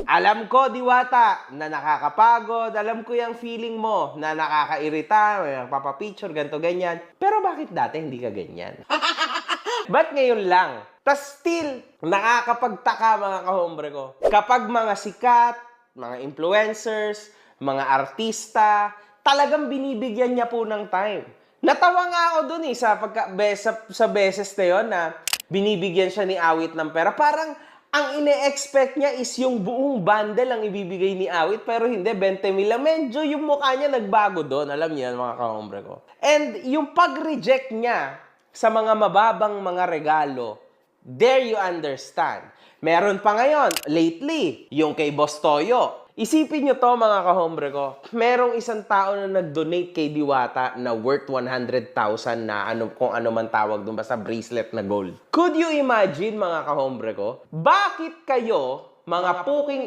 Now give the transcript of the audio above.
Alam ko, Diwata, na nakakapagod. Alam ko yung feeling mo na nakakairita, may nagpapapicture, ganito, ganyan. Pero bakit dati hindi ka ganyan? Ba't ngayon lang? Tas still, nakakapagtaka mga kahombre ko. Kapag mga sikat, mga influencers, mga artista, talagang binibigyan niya po ng time. Natawa nga ako dun sa beses na yun na binibigyan siya ni Awit ng pera. Parang ang ine-expect niya is yung buong bundle ang ibibigay ni Awit, pero hindi, 20 mil lang. Medyo yung mukha niya nagbago doon. Alam niyo yan, mga kahombre ko. And yung pag-reject niya sa mga mababang mga regalo, there you understand. Meron pa ngayon, lately, yung kay Boss Toyo. Isipin nyo to mga kahombre ko, merong isang tao na nag-donate kay Diwata na worth 100,000 na kung ano man tawag doon, basta bracelet na gold. Could you imagine mga kahombre ko, bakit kayo, mga puking